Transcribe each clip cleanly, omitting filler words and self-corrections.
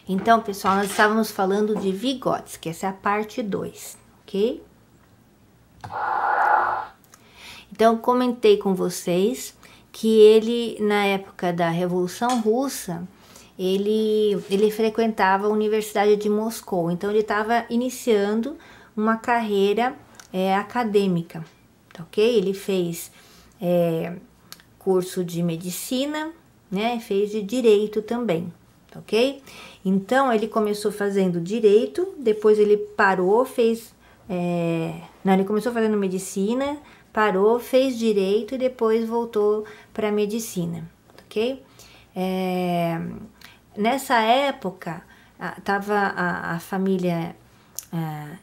Então, pessoal, nós estávamos falando de Vygotsky, essa é a parte 2, ok? Então, comentei com vocês que ele, na época da Revolução Russa, ele frequentava a Universidade de Moscou. Então, ele estava iniciando uma carreira acadêmica, ok? Ele fez curso de medicina, né? Fez de direito também, ok? Então, ele começou fazendo direito, depois ele parou, fez... não, ele começou fazendo medicina, parou, fez direito e depois voltou para medicina, ok? Nessa época, tava a família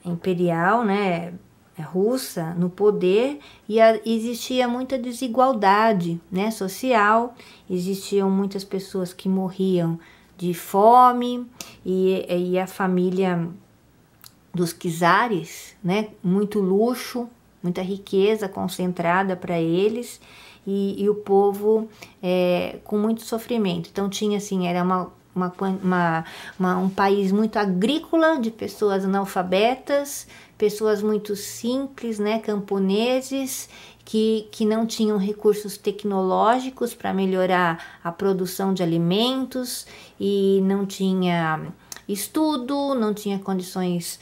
imperial, né, russa, no poder, e existia muita desigualdade, né, social, existiam muitas pessoas que morriam de fome, e a família dos czares, né, muito luxo, muita riqueza concentrada para eles, e o povo com muito sofrimento. Então tinha assim, era um país muito agrícola, de pessoas analfabetas, pessoas muito simples, né, camponeses, que não tinham recursos tecnológicos para melhorar a produção de alimentos, e não tinha estudo, não tinha condições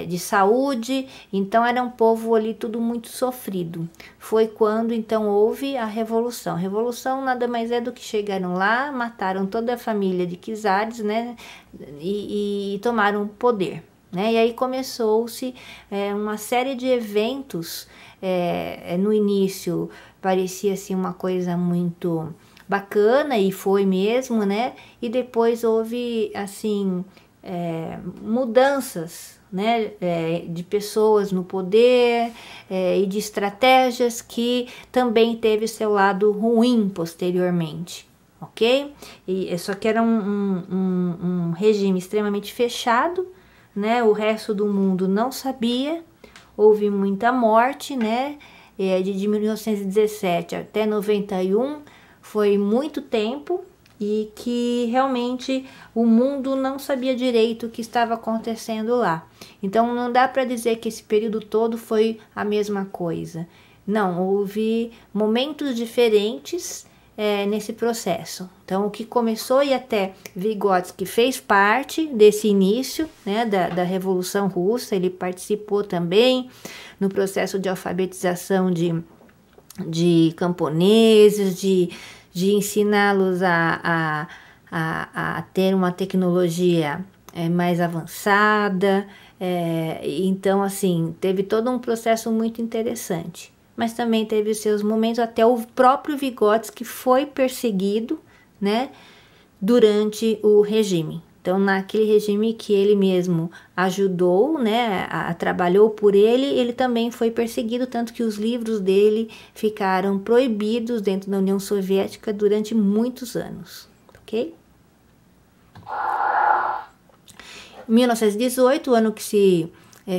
de saúde, então era um povo ali tudo muito sofrido. Foi quando então houve a revolução. A revolução nada mais é do que chegaram lá, mataram toda a família de czares, né, e tomaram o poder, né? E aí começou-se uma série de eventos. No início parecia assim uma coisa muito bacana, e foi mesmo, né? E depois houve assim mudanças, né, de pessoas no poder e de estratégias que também teve seu lado ruim posteriormente, ok? E só que era um regime extremamente fechado, né? O resto do mundo não sabia, houve muita morte, né? De 1917 até 91 foi muito tempo, e que realmente o mundo não sabia direito o que estava acontecendo lá. Então não dá para dizer que esse período todo foi a mesma coisa. Não, houve momentos diferentes nesse processo. Então o que começou, e até Vygotsky fez parte desse início, né, da Revolução Russa, ele participou também no processo de alfabetização de camponeses, de ensiná-los a ter uma tecnologia mais avançada. Então, assim, teve todo um processo muito interessante. Mas também teve seus momentos, até o próprio Vygotsky foi perseguido, né, durante o regime. Então, naquele regime que ele mesmo ajudou, né, trabalhou por ele, ele também foi perseguido, tanto que os livros dele ficaram proibidos dentro da União Soviética durante muitos anos, ok? Em 1918, o ano que se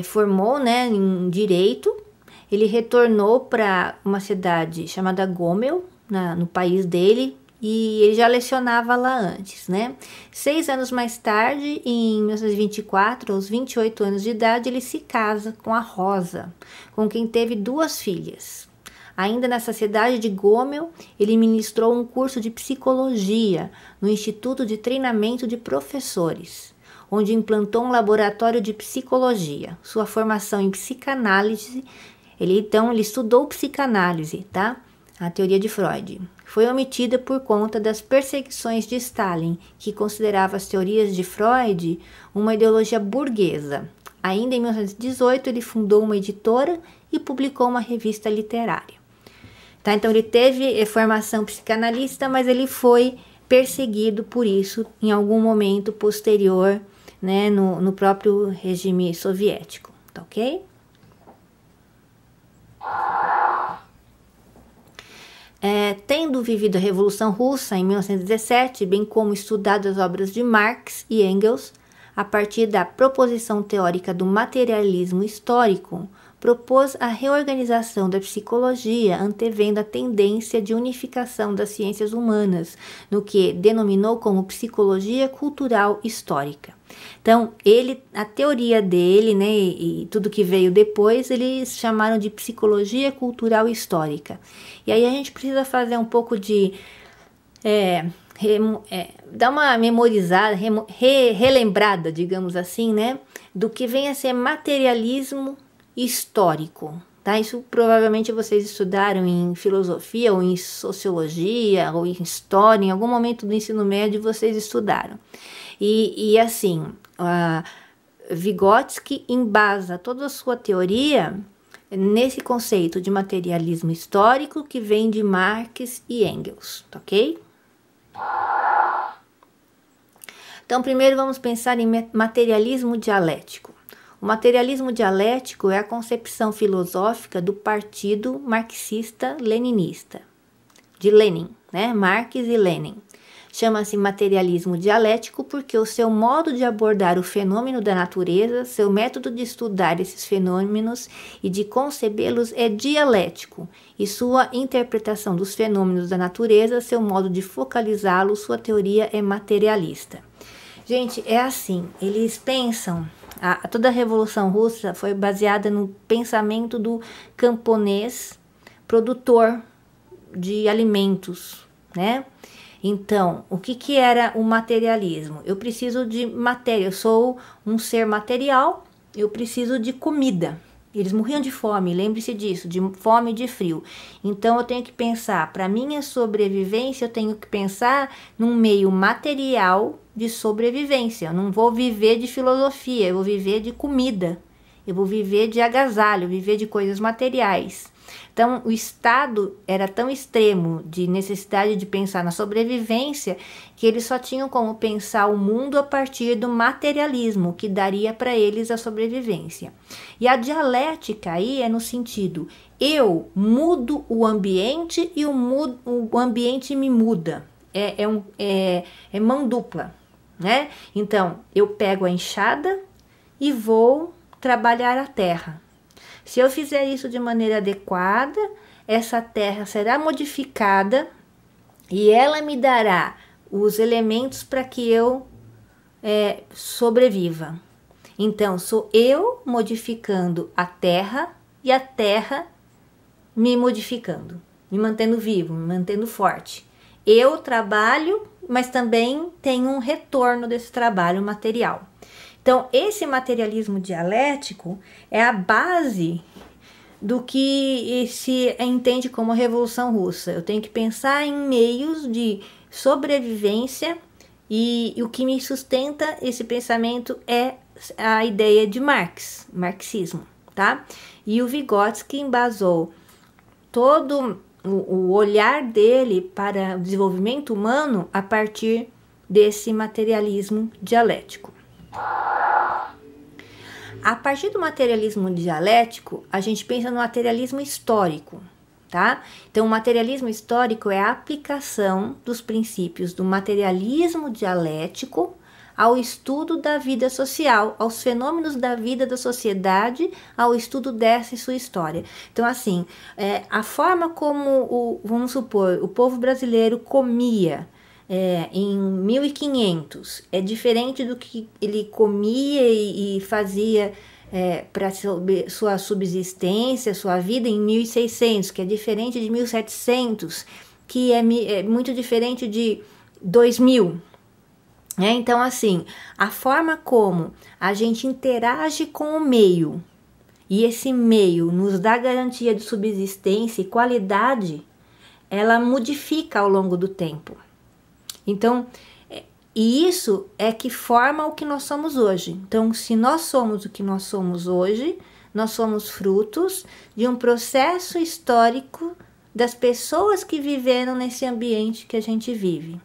formou, né, em Direito, ele retornou para uma cidade chamada Gomel, no país dele, e ele já lecionava lá antes, né? 6 anos mais tarde, em 1924, aos 28 anos de idade, ele se casa com a Rosa, com quem teve 2 filhas. Ainda nessa cidade de Gomel, ele ministrou um curso de psicologia no Instituto de Treinamento de Professores, onde implantou um laboratório de psicologia. Sua formação em psicanálise, ele estudou psicanálise, tá? A teoria de Freud. Foi omitida por conta das perseguições de Stalin, que considerava as teorias de Freud uma ideologia burguesa. Ainda em 1918, ele fundou uma editora e publicou uma revista literária. Tá? Então, ele teve formação psicanalista, mas ele foi perseguido por isso em algum momento posterior, né, no próprio regime soviético. Tá, ok? Tendo vivido a Revolução Russa em 1917, bem como estudado as obras de Marx e Engels, a partir da proposição teórica do materialismo histórico, propôs a reorganização da psicologia, antevendo a tendência de unificação das ciências humanas, no que denominou como psicologia cultural histórica. Então, a teoria dele, né, e tudo que veio depois, eles chamaram de psicologia cultural histórica. E aí a gente precisa fazer um pouco de dar uma memorizada, relembrada, digamos assim, né, do que vem a ser materialismo histórico, tá? Isso provavelmente vocês estudaram em filosofia, ou em sociologia, ou em história, em algum momento do ensino médio vocês estudaram. E assim, Vygotsky embasa toda a sua teoria nesse conceito de materialismo histórico que vem de Marx e Engels, tá ok? Então, primeiro vamos pensar em materialismo dialético. O materialismo dialético é a concepção filosófica do partido marxista-leninista, de Lenin, né? Marx e Lenin. Chama-se materialismo dialético porque o seu modo de abordar o fenômeno da natureza, seu método de estudar esses fenômenos e de concebê-los é dialético, e sua interpretação dos fenômenos da natureza, seu modo de focalizá-los, sua teoria é materialista. Gente, é assim, eles pensam, toda a Revolução Russa foi baseada no pensamento do camponês produtor de alimentos, né? Então, o que era o materialismo? Eu preciso de matéria, eu sou um ser material, eu preciso de comida. Eles morriam de fome, lembre-se disso, de fome e de frio. Então, eu tenho que pensar, para minha sobrevivência, eu tenho que pensar num meio material de sobrevivência. Eu não vou viver de filosofia, eu vou viver de comida. Eu vou viver de agasalho, viver de coisas materiais. Então, o estado era tão extremo de necessidade de pensar na sobrevivência que eles só tinham como pensar o mundo a partir do materialismo, que daria para eles a sobrevivência. E a dialética aí é no sentido, eu mudo o ambiente e o ambiente me muda. É mão dupla, né? Então, eu pego a enxada e vou trabalhar a terra. Se eu fizer isso de maneira adequada, essa terra será modificada e ela me dará os elementos para que eu sobreviva. Então, sou eu modificando a terra e a terra me modificando, me mantendo vivo, me mantendo forte. Eu trabalho, mas também tenho um retorno desse trabalho material. Então, esse materialismo dialético é a base do que se entende como a Revolução Russa. Eu tenho que pensar em meios de sobrevivência e o que me sustenta esse pensamento é a ideia de marxismo, tá? E o Vygotsky embasou todo o olhar dele para o desenvolvimento humano a partir desse materialismo dialético. A partir do materialismo dialético, a gente pensa no materialismo histórico, tá? Então, o materialismo histórico é a aplicação dos princípios do materialismo dialético ao estudo da vida social, aos fenômenos da vida da sociedade, ao estudo dessa e sua história. Então, assim, a forma como, vamos supor, o povo brasileiro comia em 1500 é diferente do que ele comia e fazia para sua subsistência, sua vida em 1600, que é diferente de 1700, que é muito diferente de 2000. Então, assim, a forma como a gente interage com o meio e esse meio nos dá garantia de subsistência e qualidade, ela modifica ao longo do tempo. Então, e isso é que forma o que nós somos hoje. Então, se nós somos o que nós somos hoje, nós somos frutos de um processo histórico das pessoas que viveram nesse ambiente que a gente vive.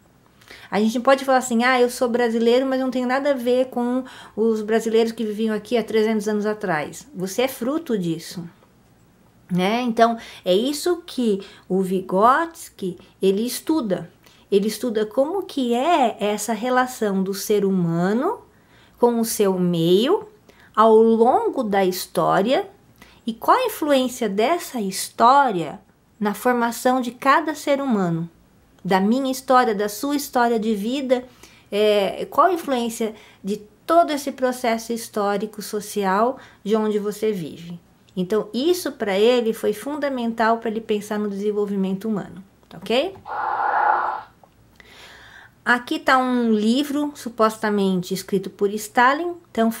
A gente pode falar assim, eu sou brasileiro, mas não tem nada a ver com os brasileiros que viviam aqui há 300 anos atrás. Você é fruto disso. Né? Então, é isso que o Vygotsky, ele estuda. Ele estuda como que é essa relação do ser humano com o seu meio ao longo da história E qual a influência dessa história na formação de cada ser humano? Da minha história, da sua história de vida, qual a influência de todo esse processo histórico, social, de onde você vive? Então, isso para ele foi fundamental para ele pensar no desenvolvimento humano, tá ok? Aqui está um livro supostamente escrito por Stalin, então